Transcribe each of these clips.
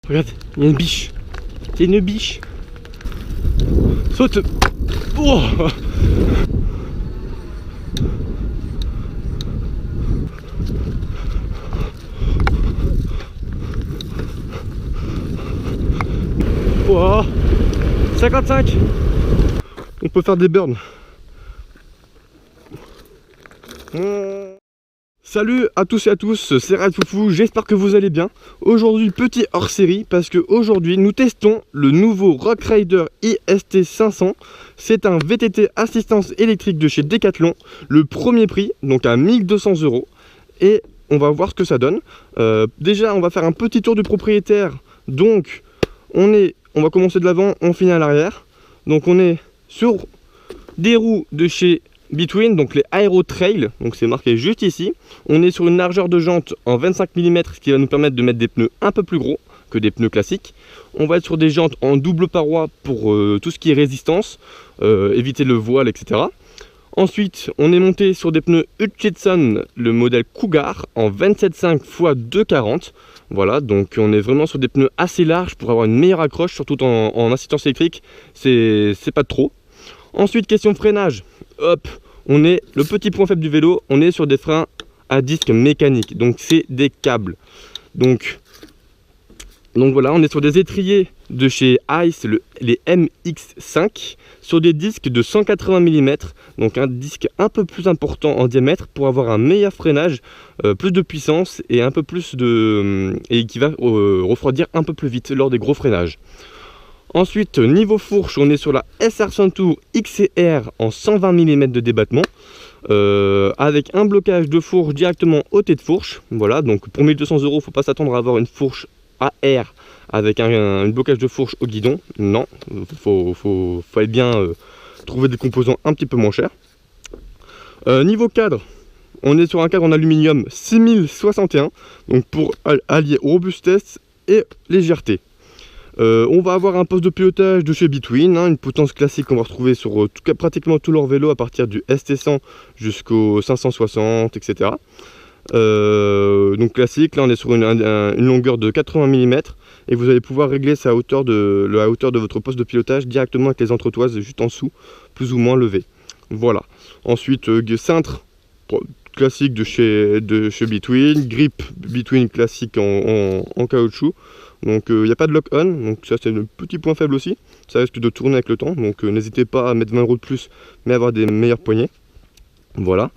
Regarde, il y a une biche. C'est une biche. Saute. Oh. Wow. 55. On peut faire des burns. Salut à tous et à tous, c'est Red Foufou, j'espère que vous allez bien. Aujourd'hui petit hors série parce que aujourd'hui nous testons le nouveau Rock Rider IST 500. C'est un VTT assistance électrique de chez Decathlon, le premier prix, donc à 1200 €. Et on va voir ce que ça donne. Déjà on va faire un petit tour du propriétaire. Donc on va commencer de l'avant, on finit à l'arrière. Donc on est sur des roues de chez Between, donc les Aero Trail, donc c'est marqué juste ici. On est sur une largeur de jante en 25 mm, ce qui va nous permettre de mettre des pneus un peu plus gros que des pneus classiques. On va être sur des jantes en double paroi pour tout ce qui est résistance, éviter le voile, etc. Ensuite, on est monté sur des pneus Hutchinson, le modèle Cougar, en 27,5 x 2,40. Voilà, donc on est vraiment sur des pneus assez larges pour avoir une meilleure accroche, surtout en assistance électrique, c'est pas trop. Ensuite, question freinage. Hop, on est, le petit point faible du vélo, on est sur des freins à disque mécanique, donc c'est des câbles. Donc voilà, on est sur des étriers de chez Ice, les MX5, sur des disques de 180 mm, donc un disque un peu plus important en diamètre pour avoir un meilleur freinage, plus de puissance et un peu plus et qui va refroidir un peu plus vite lors des gros freinages. Ensuite, niveau fourche, on est sur la SR100 XCR en 120 mm de débattement, avec un blocage de fourche directement au T de fourche. Voilà, donc pour 1200 €, il ne faut pas s'attendre à avoir une fourche AR avec un blocage de fourche au guidon. Non, faut bien trouver des composants un petit peu moins chers. Niveau cadre, on est sur un cadre en aluminium 6061, donc pour allier robustesse et légèreté. On va avoir un poste de pilotage de chez Between, une potence classique qu'on va retrouver sur pratiquement tous leurs vélos à partir du ST100 jusqu'au 560, etc. Donc classique, là on est sur une longueur de 80 mm et vous allez pouvoir régler la hauteur de votre poste de pilotage directement avec les entretoises juste en dessous, plus ou moins levées. Voilà. Ensuite, cintre classique de chez Between, grip Between classique en caoutchouc. Donc il n'y a pas de lock-on, donc ça c'est le petit point faible aussi, ça risque de tourner avec le temps, donc n'hésitez pas à mettre 20 € de plus, mais avoir des meilleures poignées. Voilà.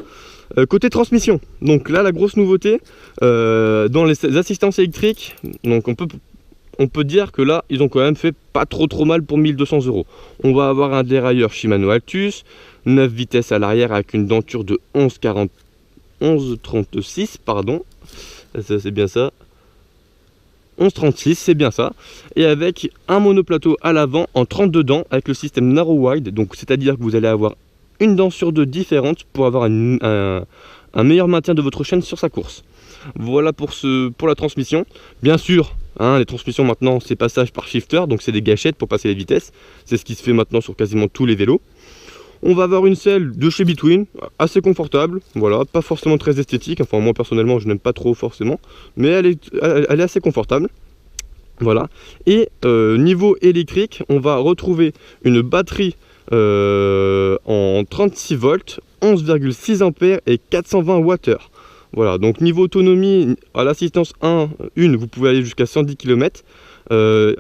Côté transmission, donc là la grosse nouveauté, dans les assistances électriques, donc on peut dire que là ils ont quand même fait pas trop mal pour 1200 €. On va avoir un dérailleur Shimano Altus, 9 vitesses à l'arrière avec une denture de 11,36, pardon, ça c'est bien ça. 11,36, c'est bien ça, et avec un monoplateau à l'avant en 32 dents avec le système narrow wide, donc c'est-à-dire que vous allez avoir une dent sur deux différente pour avoir un meilleur maintien de votre chaîne sur sa course. Voilà pour la transmission. Bien sûr, les transmissions maintenant c'est passage par shifter, donc c'est des gâchettes pour passer les vitesses, c'est ce qui se fait maintenant sur quasiment tous les vélos. On va avoir une selle de chez Between, assez confortable, voilà, pas forcément très esthétique, enfin moi personnellement je n'aime pas trop forcément, mais elle est assez confortable, voilà. Et niveau électrique, on va retrouver une batterie en 36 volts, 11,6 ampères et 420 Wh. Voilà, donc niveau autonomie, à l'assistance 1, vous pouvez aller jusqu'à 110 km,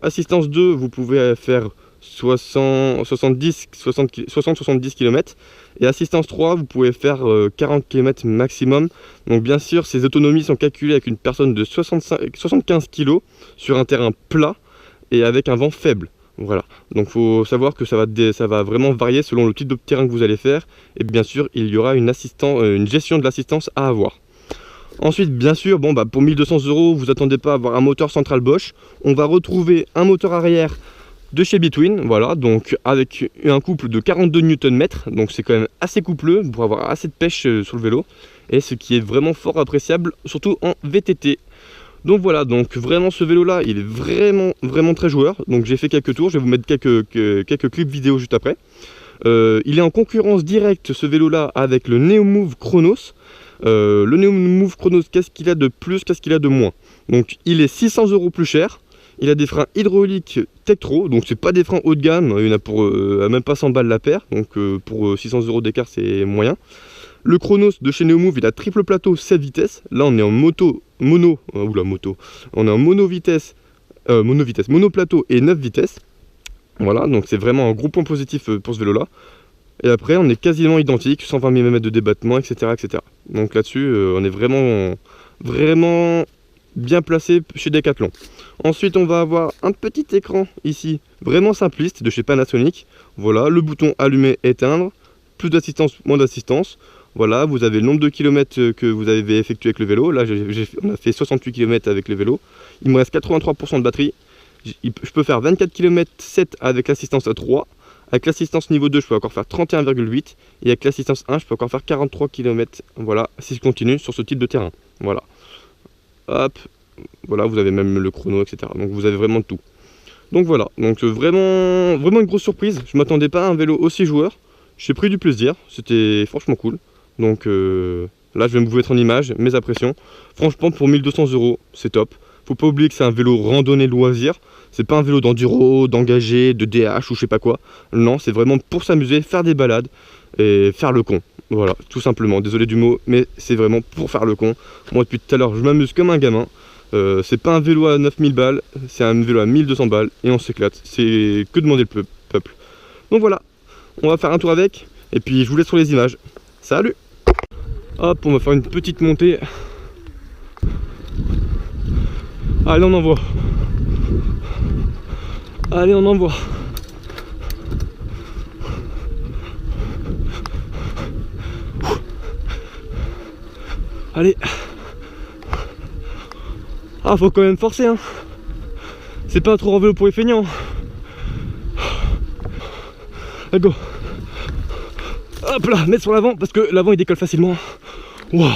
assistance 2, vous pouvez faire 60-70 km, et assistance 3 vous pouvez faire 40 km maximum. Donc bien sûr ces autonomies sont calculées avec une personne de 75 kg sur un terrain plat et avec un vent faible. Voilà, donc il faut savoir que ça va vraiment varier selon le type de terrain que vous allez faire, et bien sûr il y aura une gestion de l'assistance à avoir. Ensuite, bien sûr, pour 1200 €, vous attendez pas à avoir un moteur central Bosch. On va retrouver un moteur arrière de chez Between, voilà, donc avec un couple de 42 Nm, donc c'est quand même assez coupleux pour avoir assez de pêche sur le vélo, et ce qui est vraiment fort appréciable, surtout en VTT. Donc voilà, donc vraiment ce vélo là, il est vraiment très joueur, donc j'ai fait quelques tours, je vais vous mettre quelques clips vidéo juste après. Il est en concurrence directe ce vélo là avec le Neomove Chronos. Le Neomove Chronos, qu'est-ce qu'il a de plus, qu'est-ce qu'il a de moins? Donc il est 600 € plus cher, Il a des freins hydrauliques Tektro, donc c'est pas des freins haut de gamme, il y en a pour même pas 100 balles la paire, donc pour 600 € d'écart c'est moyen. Le Chronos de chez Neomove, il a triple plateau 7 vitesses. Là on est en mono vitesse, mono plateau et 9 vitesses. Voilà, donc c'est vraiment un gros point positif pour ce vélo là. Et après on est quasiment identique, 120 mm de débattement, etc. Donc là-dessus on est vraiment bien placé chez Decathlon. Ensuite on va avoir un petit écran ici, vraiment simpliste, de chez Panasonic. Voilà, le bouton allumer, éteindre, plus d'assistance, moins d'assistance. Voilà, vous avez le nombre de kilomètres que vous avez effectué avec le vélo. Là on a fait 68 km avec le vélo. Il me reste 83% de batterie. Je peux faire 24 km 7 avec l'assistance 3. Avec l'assistance niveau 2, je peux encore faire 31,8. Et avec l'assistance 1, je peux encore faire 43 km. Voilà, si je continue sur ce type de terrain. Voilà. Hop. Voilà, vous avez même le chrono, etc. Donc vous avez vraiment tout. Donc voilà. Donc vraiment une grosse surprise. Je m'attendais pas à un vélo aussi joueur. J'ai pris du plaisir. C'était franchement cool. Donc là, je vais vous mettre en image mes impressions. Franchement, pour 1200 €, c'est top. Faut pas oublier que c'est un vélo randonnée loisir. C'est pas un vélo d'enduro, d'engagé, de DH ou je sais pas quoi. Non, c'est vraiment pour s'amuser, faire des balades et faire le con. Voilà, tout simplement. Désolé du mot, mais c'est vraiment pour faire le con. Moi, depuis tout à l'heure, je m'amuse comme un gamin. C'est pas un vélo à 9000 balles, c'est un vélo à 1200 balles et on s'éclate. C'est que demander le peuple. Donc voilà, on va faire un tour avec et puis je vous laisse sur les images. Salut! Hop, on va faire une petite montée. Allez, on envoie. Allez, on envoie. Allez. Ah, faut quand même forcer, hein. C'est pas trop en vélo pour les feignants. Allez, go. Hop là, mettre sur l'avant parce que l'avant il décolle facilement. Wow.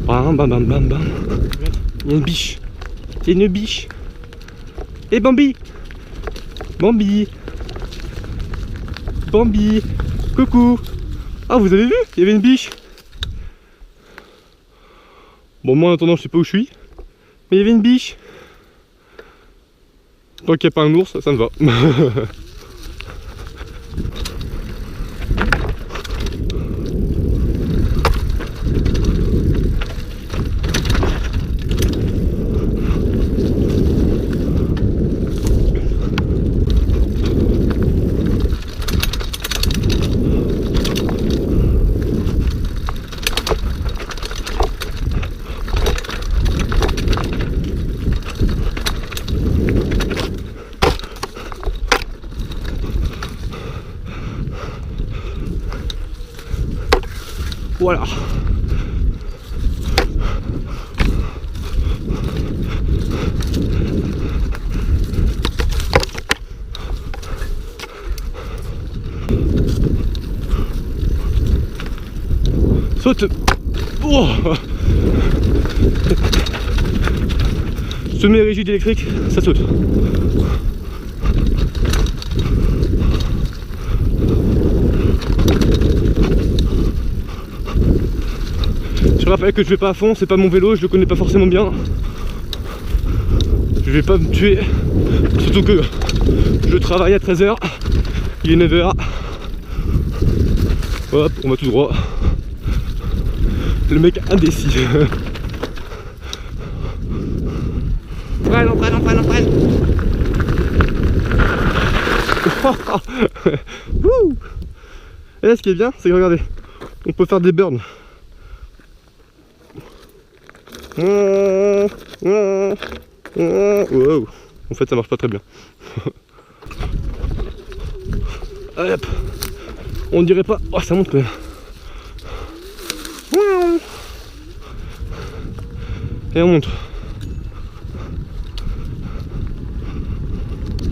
Bam bam bam bam bam. Il y a une biche. C'est une biche. Et Bambi. Bambi. Bambi. Coucou. Ah, vous avez vu? Il y avait une biche. Bon, moi en attendant, je sais pas où je suis. Mais il y avait une biche. Tant qu'il n'y a pas un ours, ça me va. Voilà. Saute. Oh. Semi-rigide électrique, ça saute. Je rappelle que je vais pas à fond, c'est pas mon vélo, je le connais pas forcément bien. Je vais pas me tuer, surtout que je travaille à 13 h, il est 9 h. Hop, on va tout droit. Le mec indécis. Prenne. Et là, ce qui est bien, c'est que regardez, on peut faire des burns. Wow. En fait ça marche pas très bien. Hop. On dirait pas. Oh, ça monte quand même. Et on monte.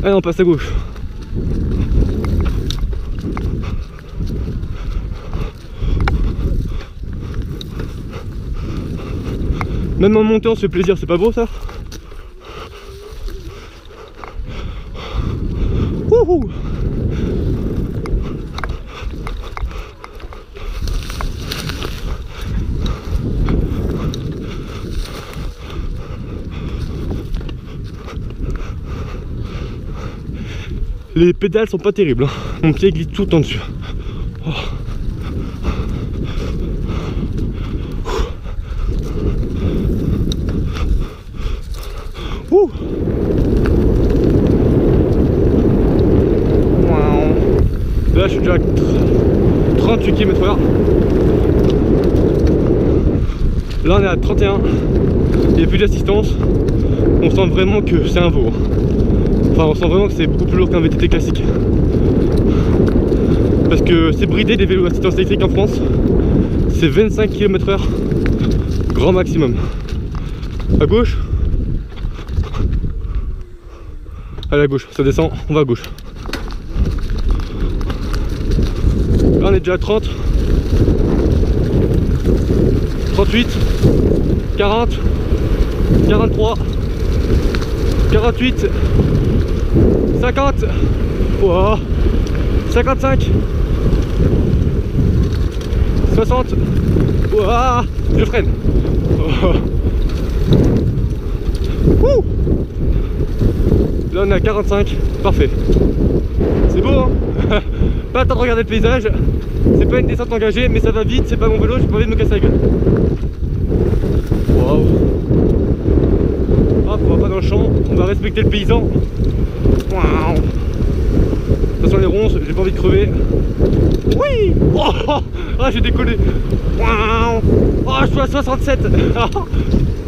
Allez, on passe à gauche. Même en montant, on se fait plaisir, c'est pas beau ça? Wouhou! Les pédales sont pas terribles, hein. Mon pied glisse tout le temps dessus. Oh. Ouh. Là je suis déjà à 38 km/h. Là on est à 31. Il n'y a plus d'assistance. On sent vraiment que c'est un veau. Enfin on sent vraiment que c'est beaucoup plus lourd qu'un VTT classique. Parce que c'est bridé des vélos assistance électrique en France. C'est 25 km/h grand maximum. À gauche. Allez à gauche, ça descend, on va à gauche. Là on est déjà à 30, 38, 40, 43, 48, 50, wow, 55, 60, wow, je freine. Oh. Ouh. Là on est à 45, parfait. C'est beau hein. Pas le temps de regarder le paysage. C'est pas une descente engagée mais ça va vite, c'est pas mon vélo, j'ai pas envie de me casser la gueule. Waouh. Hop, on va pas dans le champ, on va respecter le paysan. Waouh. Attention les ronces, j'ai pas envie de crever. Oui. Oh, ah j'ai décollé. Waouh. Oh je suis à 67.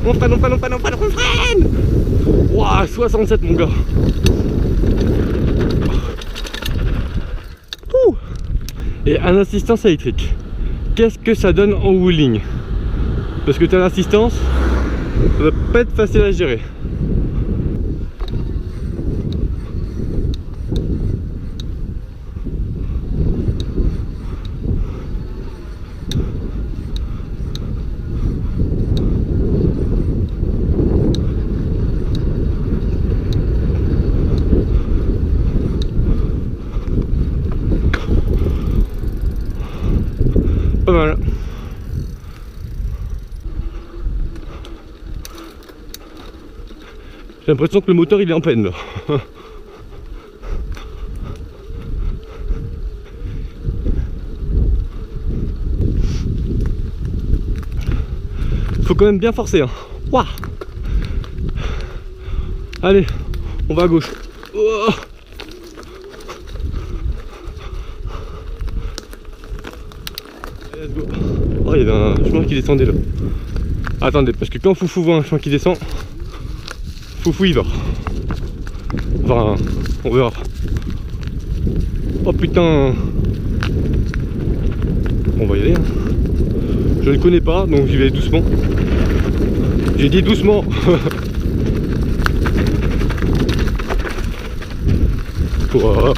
On freine, on freine, on freine, on freine, on freine. Waouh 67 mon gars. Ouh. Et un assistance électrique, qu'est-ce que ça donne en wheeling? Parce que tu as l'assistance, ça va pas être facile à gérer. Pas mal. J'ai l'impression que le moteur il est en peine là. Faut quand même bien forcer hein. Ouah. Allez, on va à gauche. Oh. Let's go. Oh, il y avait un chemin qui descendait là. Attendez, parce que quand Foufou voit un chemin qui descend, Foufou il va. Enfin, on verra. Oh putain. On va y aller. Hein. Je ne connais pas, donc j'y vais doucement. J'ai dit doucement. Wow.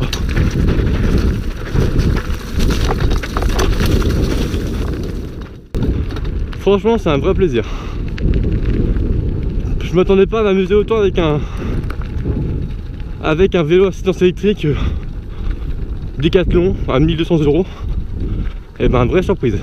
Franchement c'est un vrai plaisir. Je m'attendais pas à m'amuser autant avec un vélo assistance électrique Décathlon à 1200 €. Et ben vraie surprise.